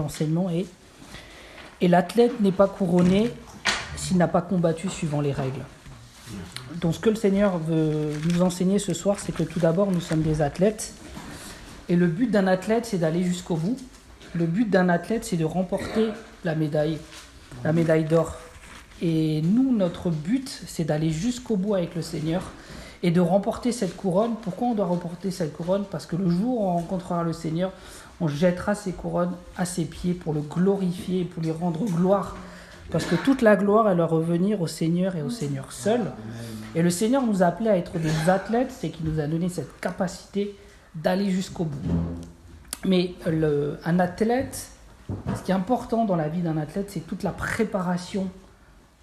l'enseignement est « Et l'athlète n'est pas couronné s'il n'a pas combattu suivant les règles ». Donc ce que le Seigneur veut nous enseigner ce soir, c'est que tout d'abord, nous sommes des athlètes. Et le but d'un athlète, c'est d'aller jusqu'au bout. Le but d'un athlète, c'est de remporter la médaille d'or. Et nous, notre but, c'est d'aller jusqu'au bout avec le Seigneur et de remporter cette couronne. Pourquoi on doit remporter cette couronne ? Parce que le jour où on rencontrera le Seigneur, on jettera ces couronnes à ses pieds pour le glorifier, pour lui rendre gloire. Parce que toute la gloire, elle doit revenir au Seigneur et au Seigneur seul. Et le Seigneur nous a appelés à être des athlètes, c'est qu'il nous a donné cette capacité d'aller jusqu'au bout. Mais un athlète, ce qui est important dans la vie d'un athlète, c'est toute la préparation,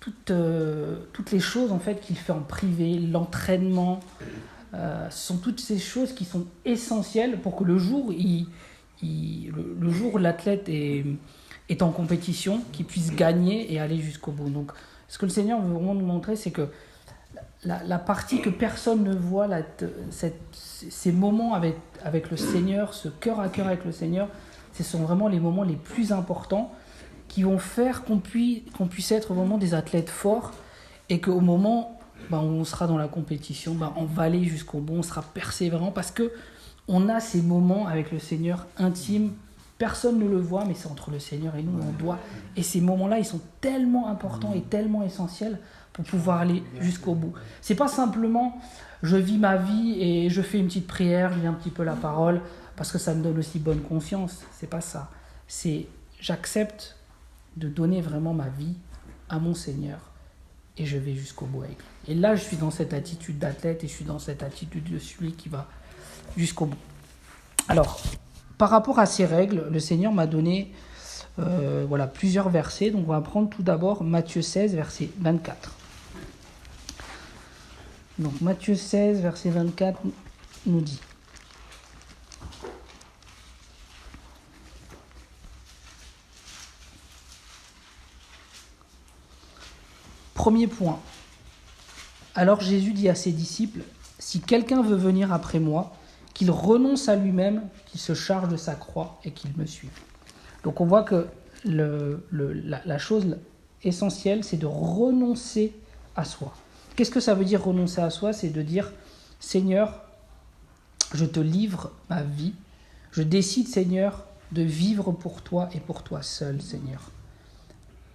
toutes les choses en fait qu'il fait en privé, l'entraînement. Ce sont toutes ces choses qui sont essentielles pour que le jour où l'athlète est en compétition, qu'il puisse gagner et aller jusqu'au bout. Donc, ce que le Seigneur veut vraiment nous montrer, c'est que la partie que personne ne voit, ces moments avec le Seigneur, ce cœur à cœur avec le Seigneur, ce sont vraiment les moments les plus importants qui vont faire qu'on puisse être vraiment des athlètes forts et qu'au moment où on sera dans la compétition, on va aller jusqu'au bout, on sera persévérant parce qu'on a ces moments avec le Seigneur intimes. Personne ne le voit, mais c'est entre le Seigneur et nous, on doit. Et ces moments-là, ils sont tellement importants et tellement essentiels pour pouvoir aller jusqu'au bout. C'est pas simplement je vis ma vie et je fais une petite prière, je lis un petit peu la parole parce que ça me donne aussi bonne conscience. C'est pas ça. C'est j'accepte de donner vraiment ma vie à mon Seigneur et je vais jusqu'au bout avec lui. Et là, je suis dans cette attitude d'athlète et je suis dans cette attitude de celui qui va jusqu'au bout. Alors, par rapport à ces règles, le Seigneur m'a donné plusieurs versets. Donc, on va prendre tout d'abord Matthieu 16, verset 24. Donc, Matthieu 16, verset 24 nous dit: Premier point. Alors Jésus dit à ses disciples, « Si quelqu'un veut venir après moi, qu'il renonce à lui-même, qu'il se charge de sa croix et qu'il me suive. » Donc on voit que la chose essentielle, c'est de renoncer à soi. Qu'est-ce que ça veut dire renoncer à soi ? C'est de dire, « Seigneur, je te livre ma vie. Je décide, Seigneur, de vivre pour toi et pour toi seul, Seigneur.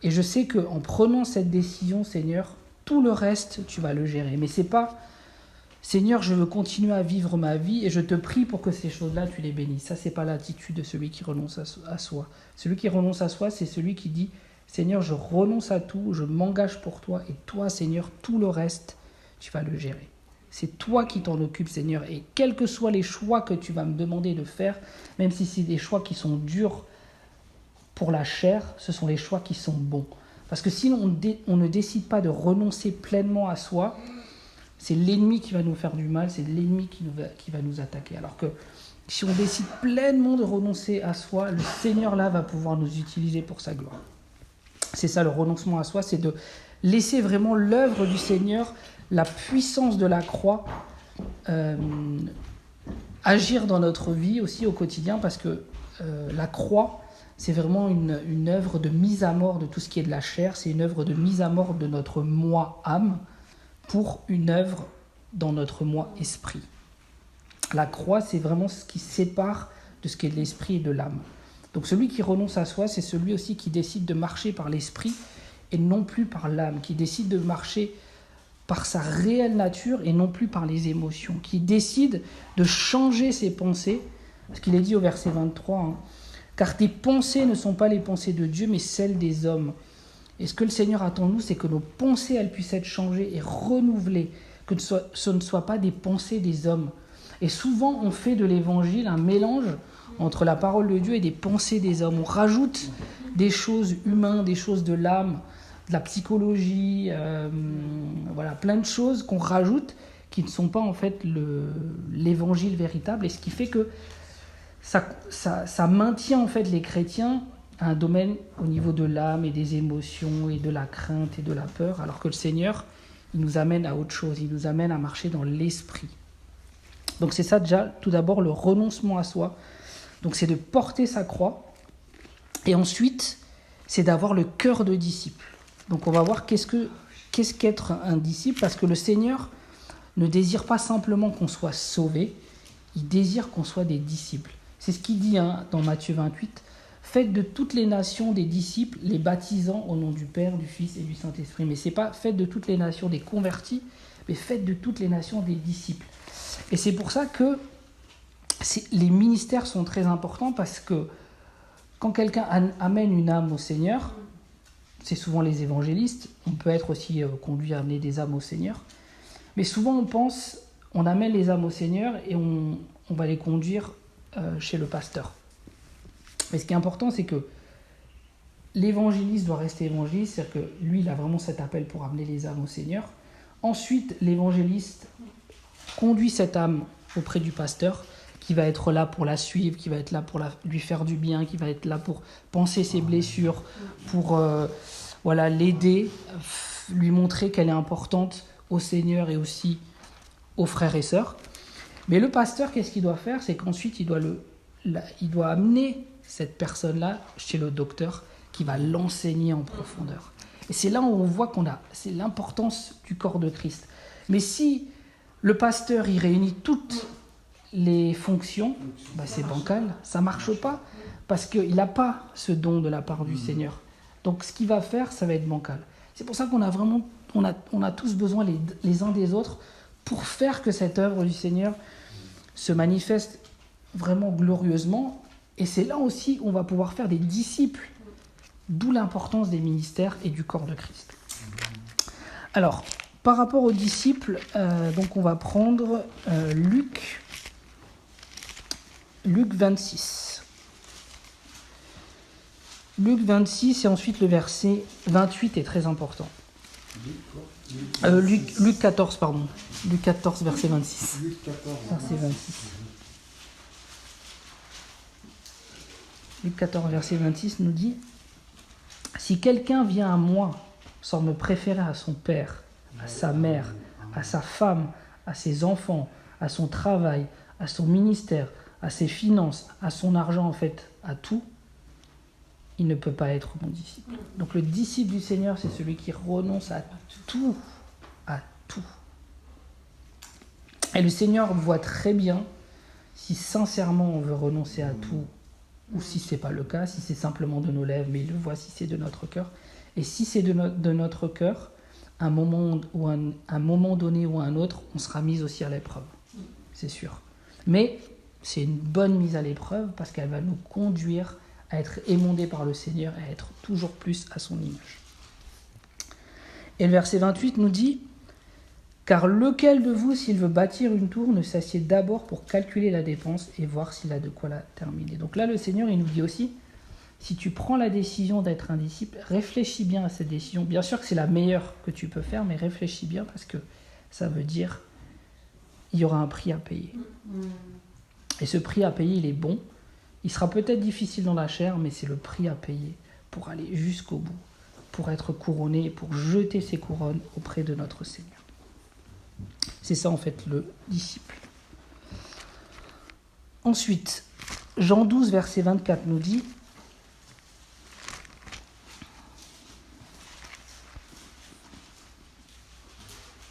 Et je sais qu'en prenant cette décision, Seigneur, tout le reste, tu vas le gérer. Mais c'est pas, Seigneur, je veux continuer à vivre ma vie et je te prie pour que ces choses-là, tu les bénisses. » Ça, c'est pas l'attitude de celui qui renonce à soi. Celui qui renonce à soi, c'est celui qui dit, Seigneur, je renonce à tout, je m'engage pour toi et toi, Seigneur, tout le reste, tu vas le gérer. C'est toi qui t'en occupes, Seigneur. Et quels que soient les choix que tu vas me demander de faire, même si c'est des choix qui sont durs pour la chair, ce sont les choix qui sont bons. Parce que si on ne décide pas de renoncer pleinement à soi, c'est l'ennemi qui va nous faire du mal, c'est l'ennemi qui va nous attaquer. Alors que si on décide pleinement de renoncer à soi, le Seigneur là va pouvoir nous utiliser pour sa gloire. C'est ça le renoncement à soi, c'est de laisser vraiment l'œuvre du Seigneur, la puissance de la croix, agir dans notre vie aussi au quotidien, parce que la croix, c'est vraiment une œuvre de mise à mort de tout ce qui est de la chair, c'est une œuvre de mise à mort de notre moi-âme pour une œuvre dans notre moi-esprit. La croix, c'est vraiment ce qui sépare de ce qui est de l'esprit et de l'âme. Donc celui qui renonce à soi, c'est celui aussi qui décide de marcher par l'esprit et non plus par l'âme, qui décide de marcher par sa réelle nature et non plus par les émotions, qui décide de changer ses pensées, parce qu'il est dit au verset 23, hein, « Car tes pensées ne sont pas les pensées de Dieu, mais celles des hommes. » Et ce que le Seigneur attend de nous, c'est que nos pensées, elles puissent être changées et renouvelées, que ce ne soit pas des pensées des hommes. Et souvent, on fait de l'évangile un mélange entre la parole de Dieu et des pensées des hommes. On rajoute des choses humaines, des choses de l'âme, de la psychologie, plein de choses qu'on rajoute qui ne sont pas en fait l'évangile véritable. Et ce qui fait que ça maintient en fait les chrétiens à un domaine au niveau de l'âme et des émotions et de la crainte et de la peur, alors que le Seigneur, il nous amène à autre chose, il nous amène à marcher dans l'esprit. Donc c'est ça déjà, tout d'abord, le renoncement à soi. Donc c'est de porter sa croix Et ensuite, c'est d'avoir le cœur de disciple. Donc on va voir qu'est-ce qu'être un disciple, parce que le Seigneur ne désire pas simplement qu'on soit sauvé, il désire qu'on soit des disciples. C'est ce qu'il dit dans Matthieu 28, « Faites de toutes les nations des disciples, les baptisant au nom du Père, du Fils et du Saint-Esprit. » Mais ce n'est pas « faites de toutes les nations des convertis », mais « faites de toutes les nations des disciples ». Et c'est pour ça que les ministères sont très importants, parce que quand quelqu'un amène une âme au Seigneur, c'est souvent les évangélistes, on peut être aussi conduit à amener des âmes au Seigneur, mais souvent on amène les âmes au Seigneur et on va les conduire chez le pasteur. Mais ce qui est important, c'est que l'évangéliste doit rester évangéliste, c'est-à-dire que lui, il a vraiment cet appel pour amener les âmes au Seigneur. Ensuite, l'évangéliste conduit cette âme auprès du pasteur, qui va être là pour la suivre, qui va être là pour lui faire du bien, qui va être là pour penser ses blessures, pour l'aider, lui montrer qu'elle est importante au Seigneur et aussi aux frères et sœurs. Mais le pasteur, qu'est-ce qu'il doit faire? C'est qu'ensuite, il doit amener cette personne-là chez le docteur qui va l'enseigner en profondeur. Et c'est là où on voit c'est l'importance du corps de Christ. Mais si le pasteur, il réunit toutes les fonctions, c'est bancal, ça ne marche pas, parce qu'il n'a pas ce don de la part du Seigneur. Donc ce qu'il va faire, ça va être bancal. C'est pour ça qu'on a vraiment, on a tous besoin les uns des autres pour faire que cette œuvre du Seigneur se manifeste vraiment glorieusement. Et c'est là aussi où on va pouvoir faire des disciples, d'où l'importance des ministères et du corps de Christ. Alors, par rapport aux disciples, donc on va prendre Luc 26. Luc 26 et ensuite le verset 28 est très important. Luc 14, pardon. Luc 14, verset 26. Verset 26. Luc 14, verset 26 nous dit « Si quelqu'un vient à moi sans me préférer à son père, à sa mère, à sa femme, à ses enfants, à son travail, à son ministère, à ses finances, à son argent, en fait, à tout, il ne peut pas être mon disciple. » Donc le disciple du Seigneur, c'est celui qui renonce à tout. À tout. Et le Seigneur voit très bien si sincèrement on veut renoncer à tout, ou si ce n'est pas le cas, si c'est simplement de nos lèvres, mais il le voit si c'est de notre cœur. Et si c'est de notre cœur, un moment donné ou à un autre, on sera mis aussi à l'épreuve, c'est sûr. Mais c'est une bonne mise à l'épreuve parce qu'elle va nous conduire à être émondés par le Seigneur et à être toujours plus à son image. Et le verset 28 nous dit « Car lequel de vous, s'il veut bâtir une tour, ne s'assied d'abord pour calculer la dépense et voir s'il a de quoi la terminer ?» Donc là, le Seigneur, il nous dit aussi, si tu prends la décision d'être un disciple, réfléchis bien à cette décision. Bien sûr que c'est la meilleure que tu peux faire, mais réfléchis bien parce que ça veut dire il y aura un prix à payer. Et ce prix à payer, il est bon. Il sera peut-être difficile dans la chair, mais c'est le prix à payer pour aller jusqu'au bout, pour être couronné, pour jeter ses couronnes auprès de notre Seigneur. C'est ça en fait le disciple. Ensuite, Jean 12, verset 24 nous dit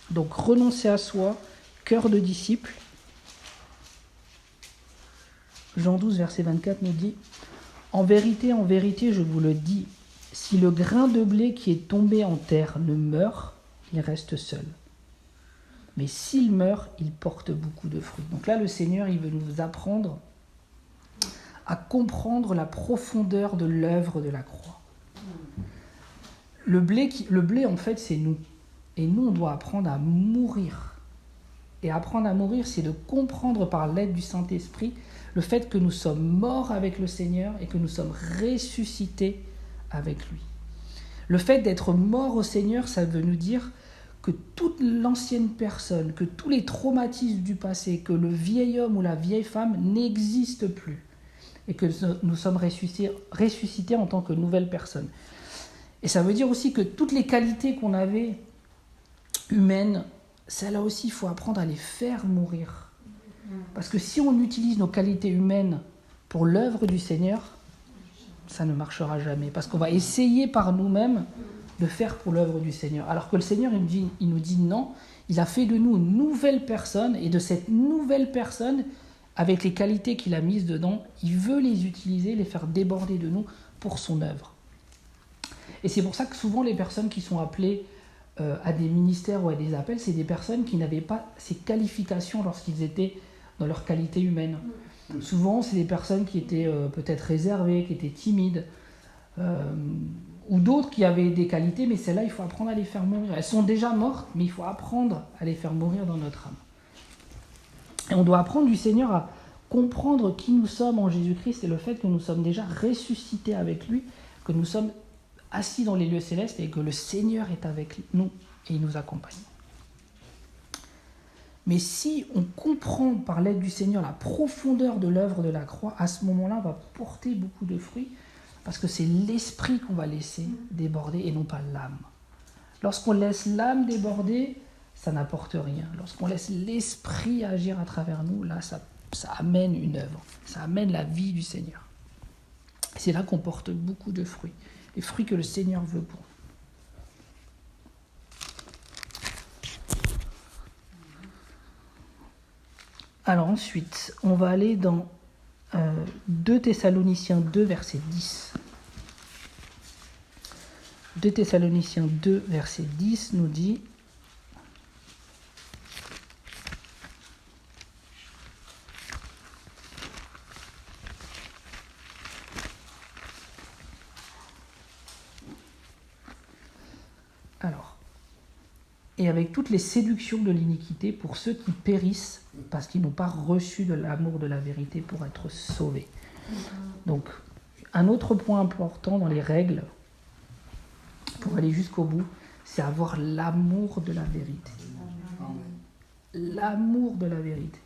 donc renoncer à soi, cœur de disciple. Jean 12, verset 24 nous dit « En vérité, je vous le dis, si le grain de blé qui est tombé en terre ne meurt, il reste seul. Mais s'il meurt, il porte beaucoup de fruits. » Donc là, le Seigneur, il veut nous apprendre à comprendre la profondeur de l'œuvre de la croix. Le blé, en fait, c'est nous. Et nous, on doit apprendre à mourir. Et apprendre à mourir, c'est de comprendre par l'aide du Saint-Esprit le fait que nous sommes morts avec le Seigneur et que nous sommes ressuscités avec lui. Le fait d'être mort au Seigneur, ça veut nous dire que toute l'ancienne personne, que tous les traumatismes du passé, que le vieil homme ou la vieille femme n'existent plus et que nous sommes ressuscités en tant que nouvelle personne. Et ça veut dire aussi que toutes les qualités qu'on avait humaines, celles-là aussi, il faut apprendre à les faire mourir. Parce que si on utilise nos qualités humaines pour l'œuvre du Seigneur, ça ne marchera jamais. Parce qu'on va essayer par nous-mêmes de faire pour l'œuvre du Seigneur. Alors que le Seigneur, il nous dit non, il a fait de nous une nouvelle personne, et de cette nouvelle personne, avec les qualités qu'il a mises dedans, il veut les utiliser, les faire déborder de nous pour son œuvre. Et c'est pour ça que souvent les personnes qui sont appelées à des ministères ou à des appels, c'est des personnes qui n'avaient pas ces qualifications lorsqu'ils étaient dans leur qualité humaine. Souvent, c'est des personnes qui étaient peut-être réservées, qui étaient timides, ou d'autres qui avaient des qualités, mais celles-là, il faut apprendre à les faire mourir. Elles sont déjà mortes, mais il faut apprendre à les faire mourir dans notre âme. Et on doit apprendre du Seigneur à comprendre qui nous sommes en Jésus-Christ et le fait que nous sommes déjà ressuscités avec lui, que nous sommes assis dans les lieux célestes et que le Seigneur est avec nous et il nous accompagne. Mais si on comprend par l'aide du Seigneur la profondeur de l'œuvre de la croix, à ce moment-là, on va porter beaucoup de fruits parce que c'est l'esprit qu'on va laisser déborder et non pas l'âme. Lorsqu'on laisse l'âme déborder, ça n'apporte rien. Lorsqu'on laisse l'esprit agir à travers nous, là, ça amène une œuvre, ça amène la vie du Seigneur. C'est là qu'on porte beaucoup de fruits, les fruits que le Seigneur veut pour nous. Alors ensuite, on va aller dans 2 Thessaloniciens 2, verset 10. 2 Thessaloniciens 2, verset 10 nous dit « Alors, et avec toutes les séductions de l'iniquité pour ceux qui périssent parce qu'ils n'ont pas reçu de l'amour de la vérité pour être sauvés. » Donc, un autre point important dans les règles, pour aller jusqu'au bout, c'est avoir l'amour de la vérité. L'amour de la vérité.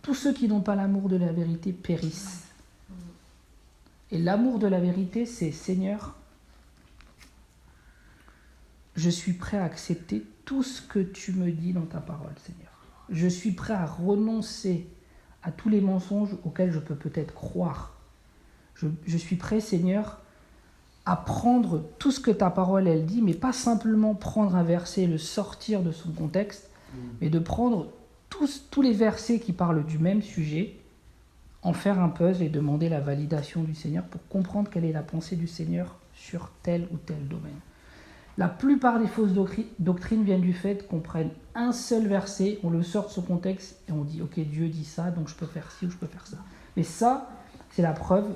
Tous ceux qui n'ont pas l'amour de la vérité périssent. Et l'amour de la vérité, c'est « Seigneur, je suis prêt à accepter tout ce que tu me dis dans ta parole, Seigneur. Je suis prêt à renoncer à tous les mensonges auxquels je peux peut-être croire. Je suis prêt, Seigneur, à prendre tout ce que ta parole, elle dit, mais pas simplement prendre un verset et le sortir de son contexte, mais de prendre tous les versets qui parlent du même sujet, en faire un puzzle et demander la validation du Seigneur pour comprendre quelle est la pensée du Seigneur sur tel ou tel domaine. La plupart des fausses doctrines viennent du fait qu'on prenne un seul verset, on le sort de son contexte et on dit « Ok, Dieu dit ça, donc je peux faire ci ou je peux faire ça. » Mais ça, c'est la preuve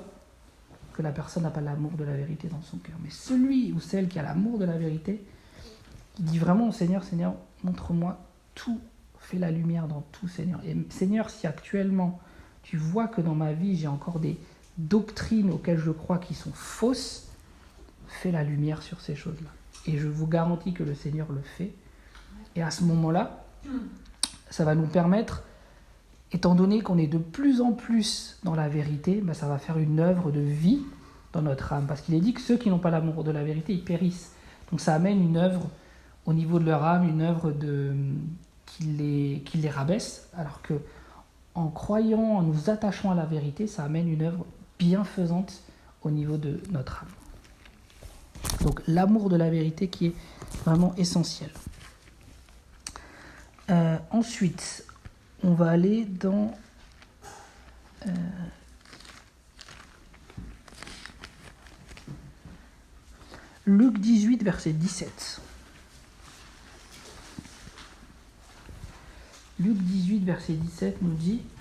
que la personne n'a pas l'amour de la vérité dans son cœur. Mais celui ou celle qui a l'amour de la vérité, qui dit vraiment au Seigneur, « Seigneur, montre-moi tout, fais la lumière dans tout, Seigneur. » Et Seigneur, si actuellement tu vois que dans ma vie, j'ai encore des doctrines auxquelles je crois qui sont fausses, fais la lumière sur ces choses-là. Et je vous garantis que le Seigneur le fait. Et à ce moment-là, ça va nous permettre, étant donné qu'on est de plus en plus dans la vérité, ben ça va faire une œuvre de vie dans notre âme. Parce qu'il est dit que ceux qui n'ont pas l'amour de la vérité, ils périssent. Donc ça amène une œuvre au niveau de leur âme, une œuvre qui les rabaisse. Alors que en croyant, en nous attachant à la vérité, ça amène une œuvre bienfaisante au niveau de notre âme. Donc l'amour de la vérité qui est vraiment essentiel. Ensuite, on va aller dans Luc 18, verset 17. Luc 18, verset 17 nous dit «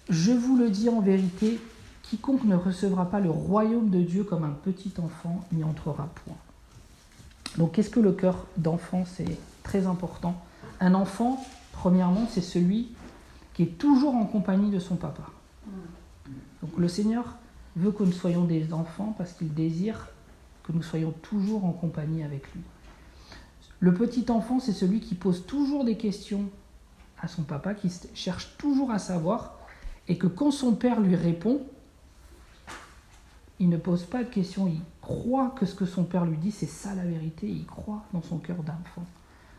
Je vous le dis en vérité, quiconque ne recevra pas le royaume de Dieu comme un petit enfant n'y entrera point. » Donc qu'est-ce que le cœur d'enfant? C'est très important. Un enfant, premièrement, c'est celui qui est toujours en compagnie de son papa. Donc le Seigneur veut que nous soyons des enfants parce qu'il désire que nous soyons toujours en compagnie avec lui. Le petit enfant, c'est celui qui pose toujours des questions à son papa, qui cherche toujours à savoir, et que quand son père lui répond, il ne pose pas de questions, il croit que ce que son père lui dit, c'est ça la vérité, il croit dans son cœur d'enfant.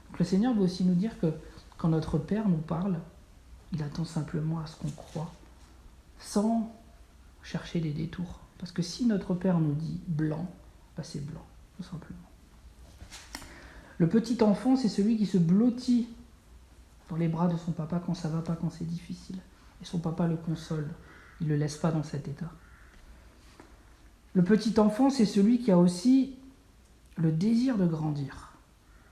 Donc le Seigneur veut aussi nous dire que quand notre Père nous parle, Il attend simplement à ce qu'on croie, sans chercher des détours. Parce que si notre Père nous dit blanc, c'est blanc, tout simplement. Le petit enfant, c'est celui qui se blottit dans les bras de son papa quand ça va pas, quand c'est difficile. Et son papa le console, il ne le laisse pas dans cet état. Le petit enfant, c'est celui qui a aussi le désir de grandir.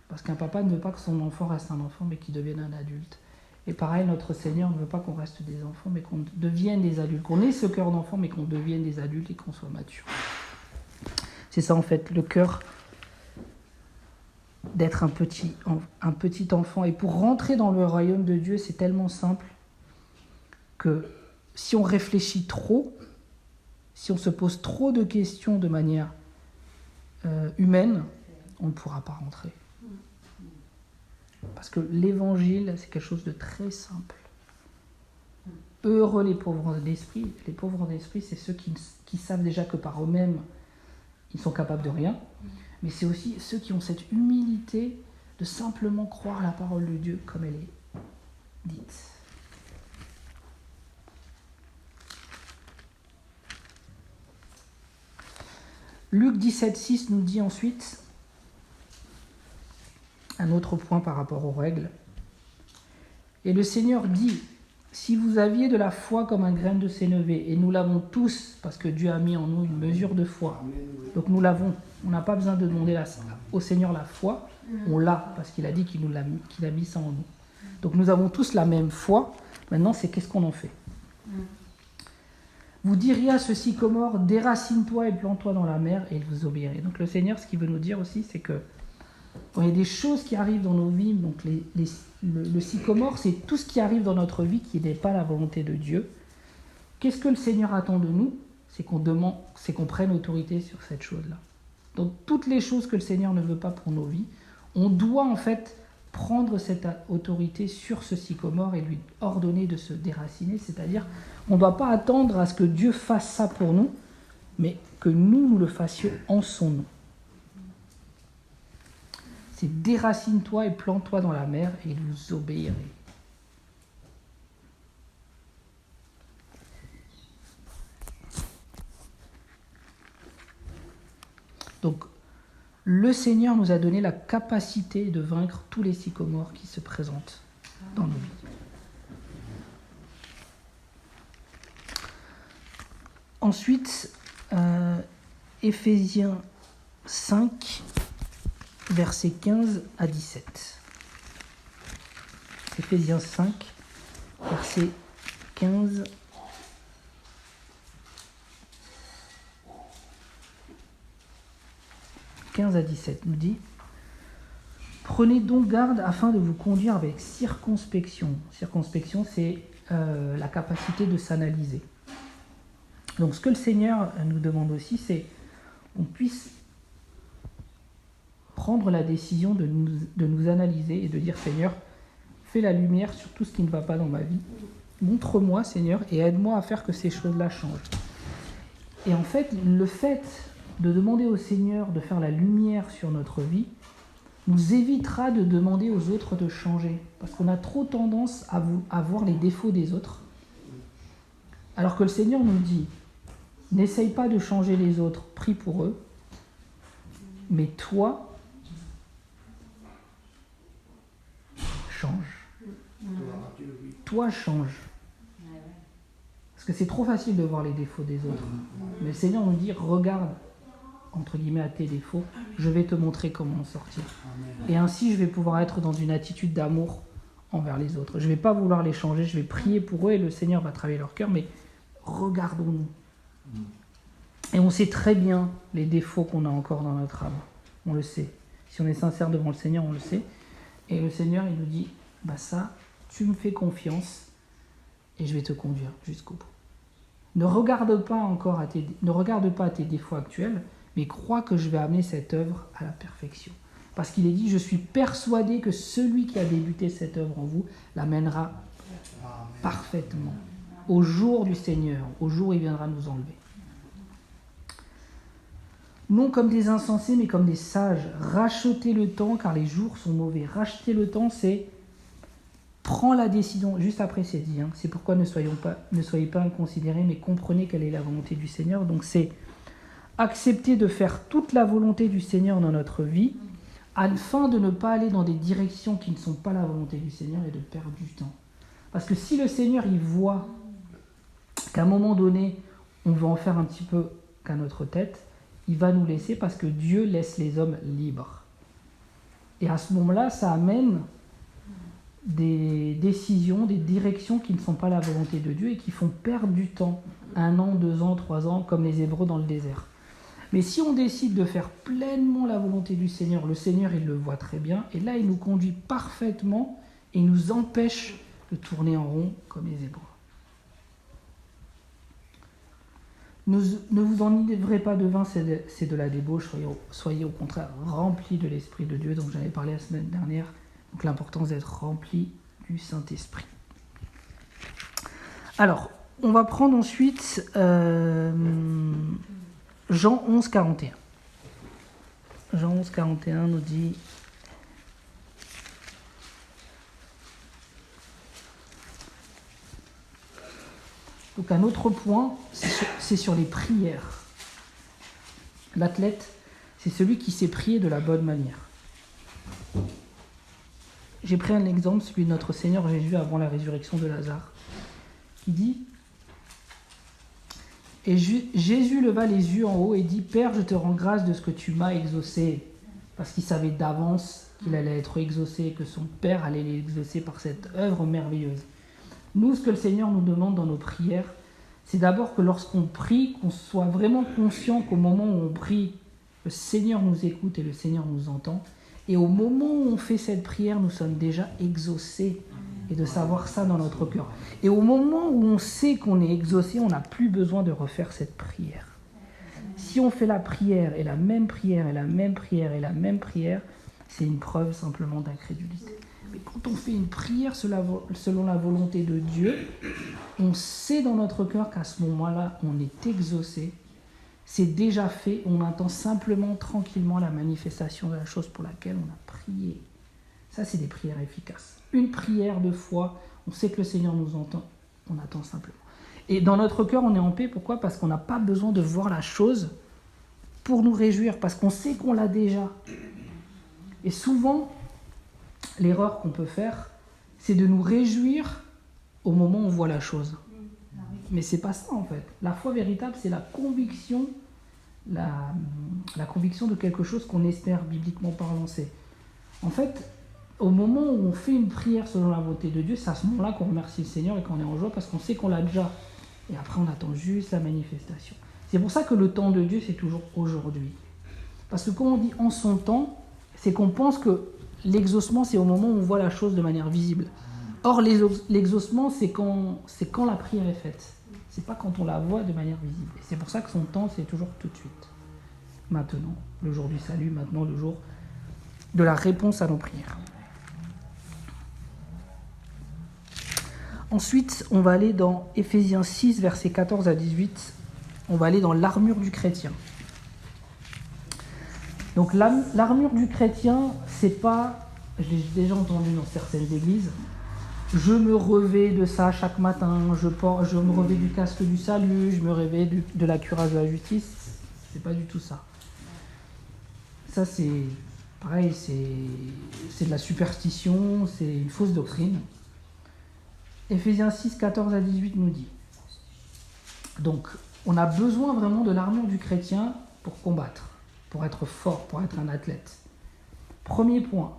Parce qu'un papa ne veut pas que son enfant reste un enfant, mais qu'il devienne un adulte. Et pareil, notre Seigneur ne veut pas qu'on reste des enfants, mais qu'on devienne des adultes. Qu'on ait ce cœur d'enfant, mais qu'on devienne des adultes et qu'on soit mature. C'est ça, en fait, le cœur d'être un petit enfant. Et pour rentrer dans le royaume de Dieu, c'est tellement simple que si on réfléchit trop, si on se pose trop de questions de manière humaine, on ne pourra pas rentrer. Parce que l'évangile, c'est quelque chose de très simple. Heureux les pauvres d'esprit. Les pauvres d'esprit, c'est ceux qui savent déjà que par eux-mêmes, ils sont capables de rien. Mais c'est aussi ceux qui ont cette humilité de simplement croire la parole de Dieu comme elle est dite. Luc 17,6 nous dit ensuite un autre point par rapport aux règles. Et le Seigneur dit, si vous aviez de la foi comme un grain de sénévé, et nous l'avons tous, parce que Dieu a mis en nous une mesure de foi, donc nous l'avons, on n'a pas besoin de demander au Seigneur la foi, on l'a, parce qu'il a dit qu'il a mis ça en nous. Donc nous avons tous la même foi, maintenant c'est qu'est-ce qu'on en fait. Vous diriez à ce sycomore, déracine-toi et plante-toi dans la mer, et il vous obéirait. Donc le Seigneur, ce qu'il veut nous dire aussi, c'est que quand il y a des choses qui arrivent dans nos vies, donc le sycomore, c'est tout ce qui arrive dans notre vie qui n'est pas la volonté de Dieu. Qu'est-ce que le Seigneur attend de nous ? C'est qu'on prenne autorité sur cette chose-là. Donc toutes les choses que le Seigneur ne veut pas pour nos vies, on doit en fait prendre cette autorité sur ce sycomore et lui ordonner de se déraciner, c'est-à-dire on ne doit pas attendre à ce que Dieu fasse ça pour nous, mais que nous le fassions en son nom. C'est déracine-toi et plante-toi dans la mer et il vous obéirait. Donc, le Seigneur nous a donné la capacité de vaincre tous les sycomores qui se présentent dans nos vies. Ensuite, Éphésiens 5, versets 15 à 17. Éphésiens 5, versets 15 à 17 nous dit « Prenez donc garde afin de vous conduire avec circonspection. » Circonspection, c'est la capacité de s'analyser. Donc ce que le Seigneur nous demande aussi, c'est qu'on puisse prendre la décision de nous analyser et de dire « Seigneur, fais la lumière sur tout ce qui ne va pas dans ma vie. Montre-moi, Seigneur, et aide-moi à faire que ces choses-là changent. » Et en fait, le fait de demander au Seigneur de faire la lumière sur notre vie nous évitera de demander aux autres de changer. Parce qu'on a trop tendance à voir les défauts des autres. Alors que le Seigneur nous dit, n'essaye pas de changer les autres, prie pour eux, mais toi, change. Toi, change. Parce que c'est trop facile de voir les défauts des autres. Mais le Seigneur nous dit, regarde, entre guillemets, à tes défauts, je vais te montrer comment en sortir. Et ainsi, je vais pouvoir être dans une attitude d'amour envers les autres. Je ne vais pas vouloir les changer, je vais prier pour eux et le Seigneur va travailler leur cœur, mais regardons-nous. Et on sait très bien les défauts qu'on a encore dans notre âme. On le sait. Si on est sincère devant le Seigneur, on le sait. Et le Seigneur, il nous dit, bah ça, tu me fais confiance et je vais te conduire jusqu'au bout. Ne regarde pas à tes défauts actuels, mais crois que je vais amener cette œuvre à la perfection. Parce qu'il est dit, je suis persuadé que celui qui a débuté cette œuvre en vous l'amènera parfaitement au jour du Seigneur, au jour où il viendra nous enlever. Non comme des insensés, mais comme des sages. Rachetez le temps, car les jours sont mauvais. Racheter le temps, c'est prend la décision, juste après c'est dit, c'est pourquoi ne soyez pas inconsidérés, mais comprenez quelle est la volonté du Seigneur. Donc c'est accepter de faire toute la volonté du Seigneur dans notre vie, afin de ne pas aller dans des directions qui ne sont pas la volonté du Seigneur et de perdre du temps. Parce que si le Seigneur, il voit qu'à un moment donné, on veut en faire un petit peu qu'à notre tête, il va nous laisser parce que Dieu laisse les hommes libres. Et à ce moment-là, ça amène des décisions, des directions qui ne sont pas la volonté de Dieu et qui font perdre du temps, 1 an, 2 ans, 3 ans, comme les Hébreux dans le désert. Mais si on décide de faire pleinement la volonté du Seigneur, le Seigneur, il le voit très bien, et là, il nous conduit parfaitement et nous empêche de tourner en rond comme les Hébreux. Ne vous enivrez pas de vin, c'est de la débauche, soyez au contraire remplis de l'Esprit de Dieu, dont j'avais parlé la semaine dernière. Donc l'importance d'être rempli du Saint-Esprit. Alors, on va prendre ensuite Jean 11, 41. Jean 11, 41 nous dit... Donc un autre point, c'est sur les prières. L'athlète, c'est celui qui sait prier de la bonne manière. J'ai pris un exemple, celui de notre Seigneur Jésus avant la résurrection de Lazare, qui dit « Et Jésus leva les yeux en haut et dit « Père, je te rends grâce de ce que tu m'as exaucé. » Parce qu'il savait d'avance qu'il allait être exaucé, que son Père allait l'exaucer par cette œuvre merveilleuse. Nous, ce que le Seigneur nous demande dans nos prières, c'est d'abord que lorsqu'on prie, qu'on soit vraiment conscient qu'au moment où on prie, le Seigneur nous écoute et le Seigneur nous entend. Et au moment où on fait cette prière, nous sommes déjà exaucés. Et de savoir ça dans notre cœur. Et au moment où on sait qu'on est exaucé, on n'a plus besoin de refaire cette prière. Si on fait la prière, et la même prière, et la même prière, et la même prière, c'est une preuve simplement d'incrédulité. Mais quand on fait une prière selon la volonté de Dieu, on sait dans notre cœur qu'à ce moment-là, on est exaucé. C'est déjà fait, on attend simplement, tranquillement, la manifestation de la chose pour laquelle on a prié. Ça, c'est des prières efficaces. Une prière de foi, on sait que le Seigneur nous entend, on attend simplement. Et dans notre cœur, on est en paix. Pourquoi ? Parce qu'on n'a pas besoin de voir la chose pour nous réjouir, parce qu'on sait qu'on l'a déjà. Et souvent, l'erreur qu'on peut faire, c'est de nous réjouir au moment où on voit la chose. Mais c'est pas ça en fait. La foi véritable, c'est la conviction, la conviction de quelque chose qu'on espère bibliquement parlant. En fait, au moment où on fait une prière selon la volonté de Dieu, c'est à ce moment-là qu'on remercie le Seigneur et qu'on est en joie parce qu'on sait qu'on l'a déjà. Et après, on attend juste la manifestation. C'est pour ça que le temps de Dieu, c'est toujours aujourd'hui. Parce que quand on dit en son temps, c'est qu'on pense que l'exaucement, c'est au moment où on voit la chose de manière visible. Or, l'exaucement, c'est quand la prière est faite. C'est pas quand on la voit de manière visible. Et c'est pour ça que son temps, c'est toujours tout de suite. Maintenant, le jour du salut, maintenant le jour de la réponse à nos prières. Ensuite, on va aller dans Éphésiens 6, versets 14 à 18. On va aller dans l'armure du chrétien. Donc l'armure du chrétien, c'est pas, je l'ai déjà entendu dans certaines églises, je me revais de ça chaque matin, je me revais du casque du salut, je me revais de la cuirasse de la justice. C'est pas du tout ça. Ça c'est pareil, c'est de la superstition, c'est une fausse doctrine. Éphésiens 6, 14 à 18 nous dit. Donc, on a besoin vraiment de l'armure du chrétien pour combattre, pour être fort, pour être un athlète. Premier point,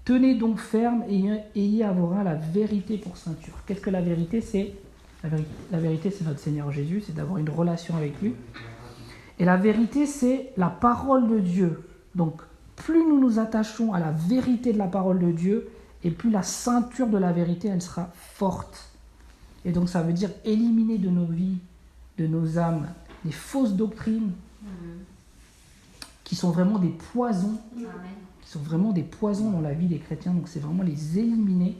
tenez donc ferme et ayez à vos reins la vérité pour ceinture. Qu'est-ce que la vérité ? C'est la vérité, c'est notre Seigneur Jésus, c'est d'avoir une relation avec lui. Et la vérité, c'est la parole de Dieu. Donc, plus nous nous attachons à la vérité de la parole de Dieu, et plus la ceinture de la vérité, elle sera forte. Et donc ça veut dire éliminer de nos vies, de nos âmes, les fausses doctrines qui sont vraiment des poisons, qui sont vraiment des poisons dans la vie des chrétiens. Donc c'est vraiment les éliminer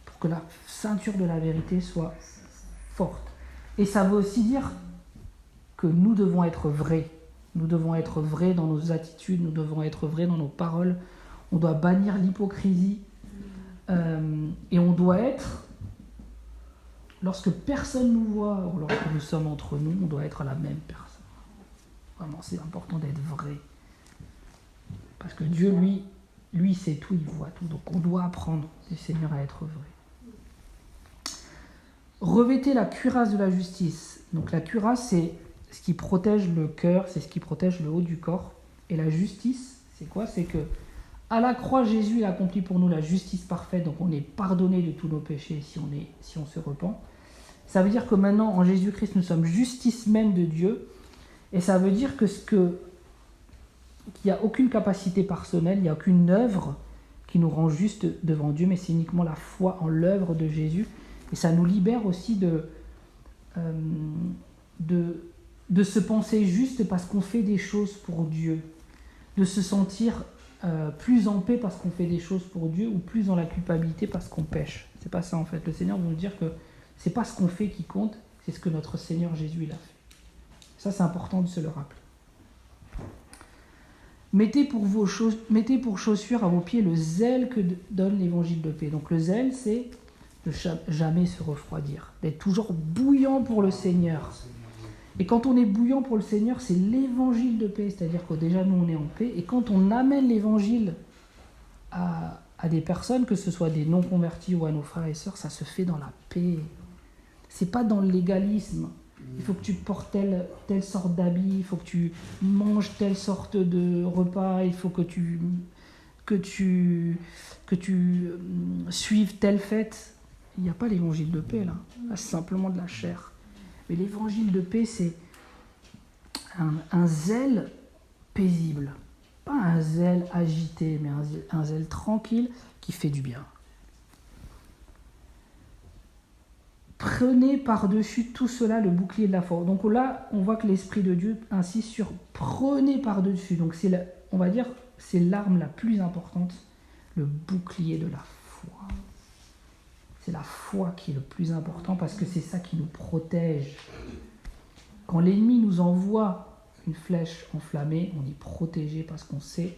pour que la ceinture de la vérité soit forte. Et ça veut aussi dire que nous devons être vrais. Nous devons être vrais dans nos attitudes, nous devons être vrais dans nos paroles. On doit bannir l'hypocrisie. Et on doit être, lorsque personne nous voit ou lorsque nous sommes entre nous, on doit être la même personne. Vraiment, c'est important d'être vrai. Parce que Dieu, lui sait tout, il voit tout. Donc on doit apprendre du Seigneur à être vrai. Revêtez la cuirasse de la justice. Donc la cuirasse, c'est ce qui protège le cœur, c'est ce qui protège le haut du corps. Et la justice, c'est quoi? C'est que à la croix, Jésus a accompli pour nous la justice parfaite, donc on est pardonné de tous nos péchés si on se repent. Ça veut dire que maintenant, en Jésus-Christ, nous sommes justice même de Dieu. Et ça veut dire qu'il n'y a aucune capacité personnelle, il n'y a aucune œuvre qui nous rend juste devant Dieu, mais c'est uniquement la foi en l'œuvre de Jésus. Et ça nous libère aussi de se penser juste parce qu'on fait des choses pour Dieu, de se sentir plus en paix parce qu'on fait des choses pour Dieu ou plus dans la culpabilité parce qu'on pêche. C'est pas ça en fait. Le Seigneur veut nous dire que c'est pas ce qu'on fait qui compte, c'est ce que notre Seigneur Jésus il a fait. Ça c'est important de se le rappeler. Mettez pour chaussure à vos pieds le zèle que donne l'évangile de paix. Donc le zèle, c'est de jamais se refroidir, d'être toujours bouillant pour le Seigneur. Et quand on est bouillant pour le Seigneur, c'est l'évangile de paix, c'est-à-dire que déjà nous on est en paix, et quand on amène l'évangile à des personnes, que ce soit des non-convertis ou à nos frères et sœurs, ça se fait dans la paix. C'est pas dans le légalisme. Il faut que tu portes telle sorte d'habit, il faut que tu manges telle sorte de repas, il faut que tu suives telle fête. Il n'y a pas l'évangile de paix là. Là, c'est simplement de la chair. Mais l'évangile de paix, c'est un zèle paisible. Pas un zèle agité, mais un zèle tranquille qui fait du bien. Prenez par-dessus tout cela le bouclier de la foi. Donc là, on voit que l'Esprit de Dieu insiste sur prenez par-dessus. Donc on va dire c'est l'arme la plus importante, le bouclier de la foi. C'est la foi qui est le plus important parce que c'est ça qui nous protège. Quand l'ennemi nous envoie une flèche enflammée, on est protégé parce qu'on sait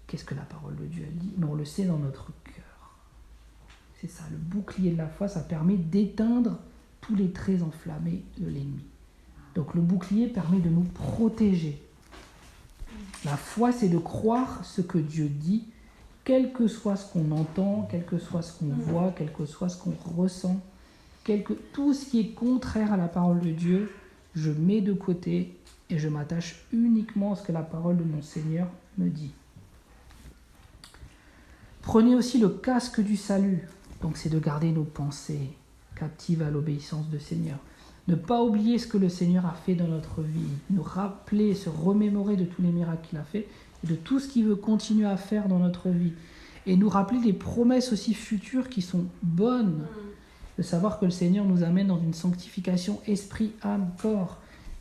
qu'est-ce que la parole de Dieu dit, mais on le sait dans notre cœur. C'est ça, le bouclier de la foi, ça permet d'éteindre tous les traits enflammés de l'ennemi. Donc le bouclier permet de nous protéger. La foi, c'est de croire ce que Dieu dit, quel que soit ce qu'on entend, quel que soit ce qu'on voit, quel que soit ce qu'on ressent, tout ce qui est contraire à la parole de Dieu, je mets de côté et je m'attache uniquement à ce que la parole de mon Seigneur me dit. Prenez aussi le casque du salut. Donc c'est de garder nos pensées captives à l'obéissance du Seigneur. Ne pas oublier ce que le Seigneur a fait dans notre vie. Nous rappeler, se remémorer de tous les miracles qu'il a fait et de tout ce qu'il veut continuer à faire dans notre vie. Et nous rappeler des promesses aussi futures qui sont bonnes. De savoir que le Seigneur nous amène dans une sanctification esprit, âme, corps,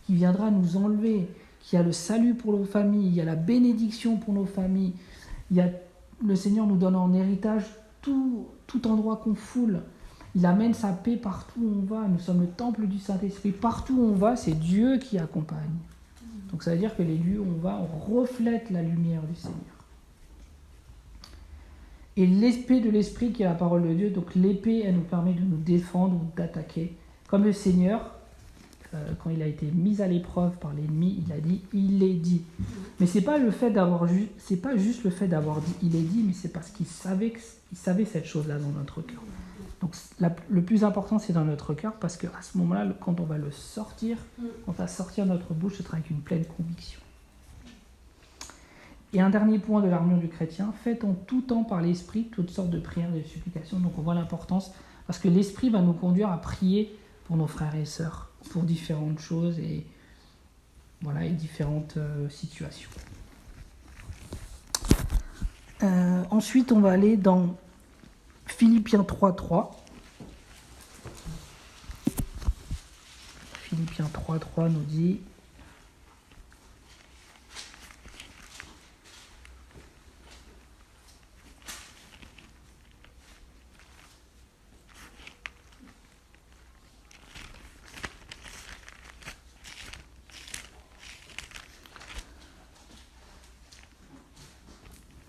qui viendra nous enlever, qu'il y a le salut pour nos familles, il y a la bénédiction pour nos familles, le Seigneur nous donne en héritage tout endroit qu'on foule. Il amène sa paix partout où on va. Nous sommes le temple du Saint-Esprit. Partout où on va, c'est Dieu qui accompagne. Donc ça veut dire que les lieux où on va, on reflète la lumière du Seigneur. Et l'épée de l'Esprit qui est la parole de Dieu, donc l'épée, elle nous permet de nous défendre ou d'attaquer. Comme le Seigneur, quand il a été mis à l'épreuve par l'ennemi, il a dit « il est dit ». Mais c'est pas juste le fait d'avoir dit « il est dit », mais c'est parce qu'il savait cette chose-là dans notre cœur. Donc le plus important, c'est dans notre cœur, parce qu'à ce moment-là, quand on va le sortir, quand on va sortir notre bouche, ce sera avec une pleine conviction. Et un dernier point de l'armure du chrétien, faites en tout temps par l'Esprit toutes sortes de prières et de supplications. Donc on voit l'importance, parce que l'Esprit va nous conduire à prier pour nos frères et sœurs, pour différentes choses et différentes situations. Ensuite, on va aller dans Philippiens 3.3. Philippiens 3.3 nous dit «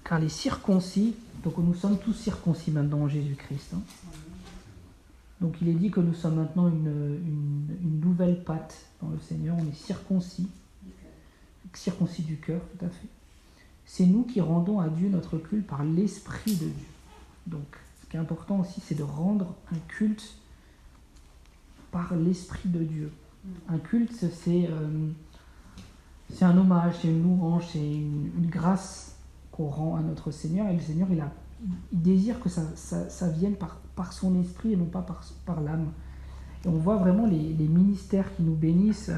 Car les circoncis Donc nous sommes tous circoncis maintenant en Jésus-Christ. Donc il est dit que nous sommes maintenant une nouvelle pâte dans le Seigneur. On est circoncis du cœur, tout à fait. C'est nous qui rendons à Dieu notre culte par l'Esprit de Dieu. Donc ce qui est important aussi, c'est de rendre un culte par l'Esprit de Dieu. Un culte, c'est un hommage, c'est une louange, c'est une grâce qu'on rend à notre Seigneur. Et le Seigneur, il désire que ça vienne par son esprit et non pas par l'âme. Et on voit vraiment les ministères qui nous bénissent,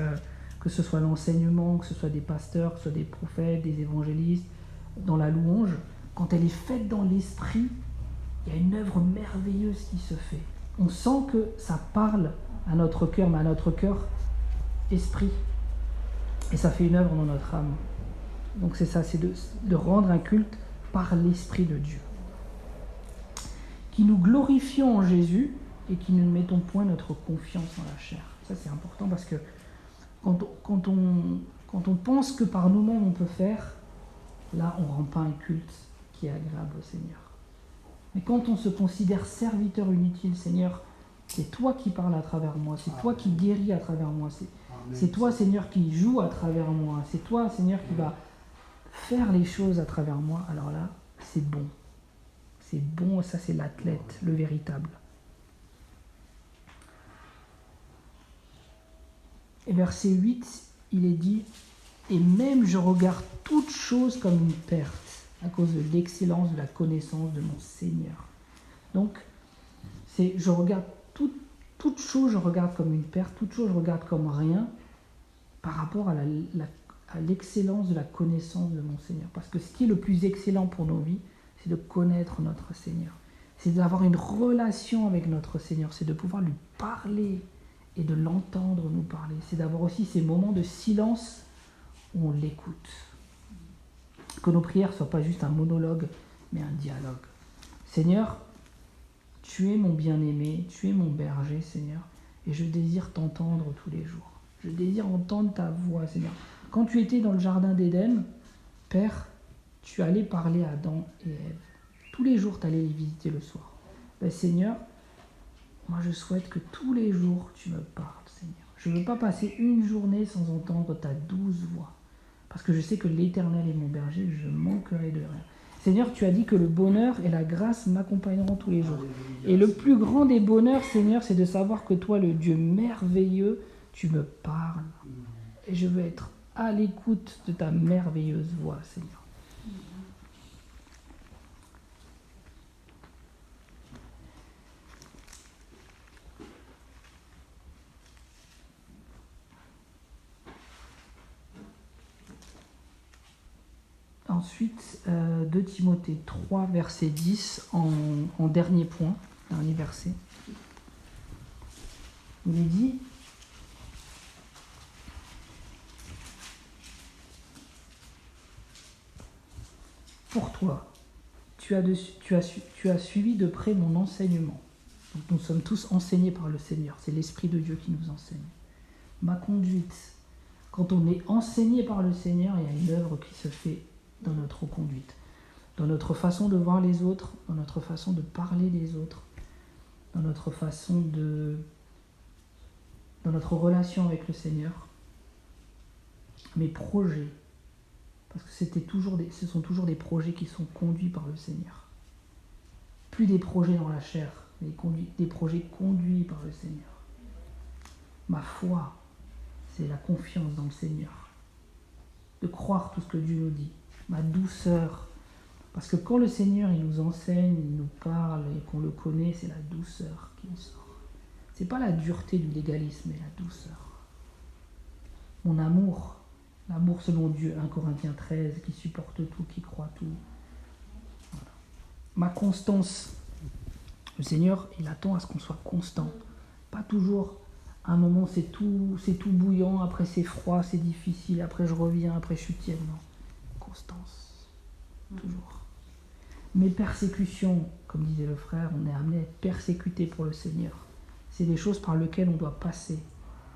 que ce soit l'enseignement, que ce soit des pasteurs, que ce soit des prophètes, des évangélistes, dans la louange. Quand elle est faite dans l'esprit, il y a une œuvre merveilleuse qui se fait. On sent que ça parle à notre cœur, mais à notre cœur, esprit. Et ça fait une œuvre dans notre âme. Donc c'est ça, c'est de rendre un culte par l'Esprit de Dieu. Qui nous glorifions en Jésus et qui ne mettons point notre confiance en la chair. Ça c'est important parce que quand on pense que par nous-mêmes on peut faire, là on ne rend pas un culte qui est agréable au Seigneur. Mais quand on se considère serviteur inutile, Seigneur, c'est toi qui parles à travers moi, c'est toi qui guéris à travers moi, c'est toi, Seigneur, qui joue à travers moi, c'est toi, Seigneur, qui va faire les choses à travers moi. Alors là, c'est bon. C'est bon, ça c'est l'athlète, le véritable. Et verset 8, il est dit « Et même je regarde toute chose comme une perte, à cause de l'excellence de la connaissance de mon Seigneur. » Donc, je regarde toute chose, je regarde comme une perte, toute chose, je regarde comme rien, par rapport à l'excellence de la connaissance de mon Seigneur. Parce que ce qui est le plus excellent pour nos vies, c'est de connaître notre Seigneur. C'est d'avoir une relation avec notre Seigneur, c'est de pouvoir lui parler et de l'entendre nous parler. C'est d'avoir aussi ces moments de silence où on l'écoute. Que nos prières ne soient pas juste un monologue, mais un dialogue. Seigneur, tu es mon bien-aimé, tu es mon berger, Seigneur, et je désire t'entendre tous les jours. Je désire entendre ta voix, Seigneur. Quand tu étais dans le jardin d'Éden, Père, tu allais parler à Adam et Ève. Tous les jours, tu allais les visiter le soir. Ben, Seigneur, moi je souhaite que tous les jours, tu me parles, Seigneur. Je ne veux pas passer une journée sans entendre ta douce voix. Parce que je sais que l'Éternel est mon berger, je manquerai de rien. Seigneur, tu as dit que le bonheur et la grâce m'accompagneront tous les jours. Et le plus grand des bonheurs, Seigneur, c'est de savoir que toi, le Dieu merveilleux, tu me parles. Et je veux être à l'écoute de ta merveilleuse voix, Seigneur. Ensuite, 2 Timothée 3, verset 10, en dernier point, dernier verset. Il est dit « Pour toi, tu as suivi de près mon enseignement. » Donc nous sommes tous enseignés par le Seigneur, c'est l'Esprit de Dieu qui nous enseigne. Ma conduite, quand on est enseigné par le Seigneur, il y a une œuvre qui se fait dans notre conduite, dans notre façon de voir les autres, dans notre façon de parler des autres, dans notre façon dans notre relation avec le Seigneur. Mes projets, parce que ce sont toujours des projets qui sont conduits par le Seigneur. Plus des projets dans la chair, mais des projets conduits par le Seigneur. Ma foi, c'est la confiance dans le Seigneur, de croire tout ce que Dieu nous dit. Ma douceur, parce que quand le Seigneur il nous enseigne, il nous parle et qu'on le connaît, c'est la douceur qui nous sort. C'est pas la dureté du légalisme, mais la douceur. Mon amour, l'amour selon Dieu, 1 Corinthiens 13, qui supporte tout, qui croit tout. Voilà. Ma constance, le Seigneur, il attend à ce qu'on soit constant. Pas toujours, à un moment c'est tout bouillant, après c'est froid, c'est difficile, après je reviens, après je suis tiède, non. Constance, toujours. Mes persécutions, comme disait le frère, on est amené à être persécuté pour le Seigneur. C'est des choses par lesquelles on doit passer.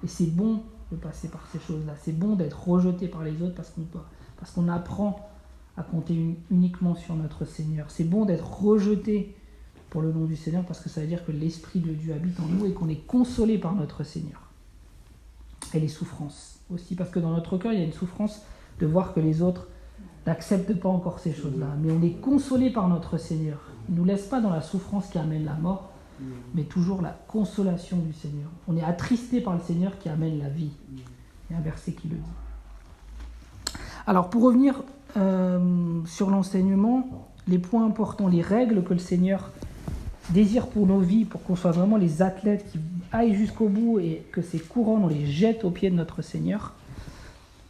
Et c'est bon de passer par ces choses-là. C'est bon d'être rejeté par les autres parce qu'on apprend à compter uniquement sur notre Seigneur. C'est bon d'être rejeté pour le nom du Seigneur parce que ça veut dire que l'Esprit de Dieu habite en nous et qu'on est consolé par notre Seigneur. Et les souffrances aussi, parce que dans notre cœur, il y a une souffrance de voir que les autres n'acceptent pas encore ces choses-là. Mais on est consolé par notre Seigneur. Il ne nous laisse pas dans la souffrance qui amène la mort, mais toujours la consolation du Seigneur. On est attristé par le Seigneur qui amène la vie. Il y a un verset qui le dit. Alors pour revenir sur l'enseignement, les points importants, les règles que le Seigneur désire pour nos vies, pour qu'on soit vraiment les athlètes qui aillent jusqu'au bout et que ces couronnes, on les jette aux pieds de notre Seigneur.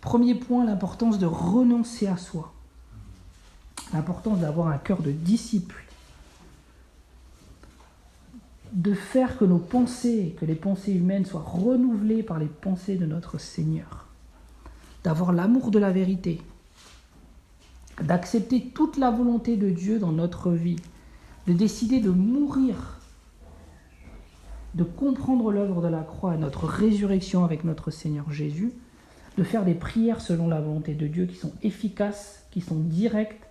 Premier point, l'importance de renoncer à soi. L'importance d'avoir un cœur de disciple. De faire que nos pensées, que les pensées humaines soient renouvelées par les pensées de notre Seigneur. D'avoir l'amour de la vérité. D'accepter toute la volonté de Dieu dans notre vie. De décider de mourir. De comprendre l'œuvre de la croix et notre résurrection avec notre Seigneur Jésus. De faire des prières selon la volonté de Dieu qui sont efficaces, qui sont directes,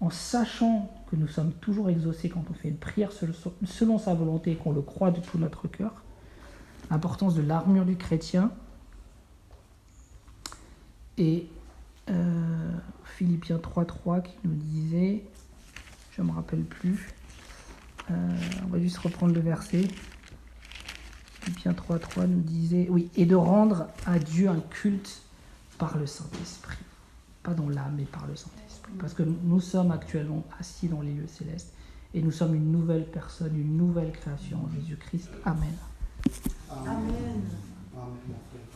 en sachant que nous sommes toujours exaucés quand on fait une prière selon sa volonté et qu'on le croit de tout notre cœur. L'importance de l'armure du chrétien. Et Philippiens 3.3 qui nous disait, je ne me rappelle plus, on va juste reprendre le verset. Philippiens 3.3 nous disait, oui, et de rendre à Dieu un culte par le Saint-Esprit. Pas dans l'âme, mais par le Saint-Esprit. Parce que nous sommes actuellement assis dans les lieux célestes et nous sommes une nouvelle personne, une nouvelle création en Jésus-Christ. Amen. Amen. Amen.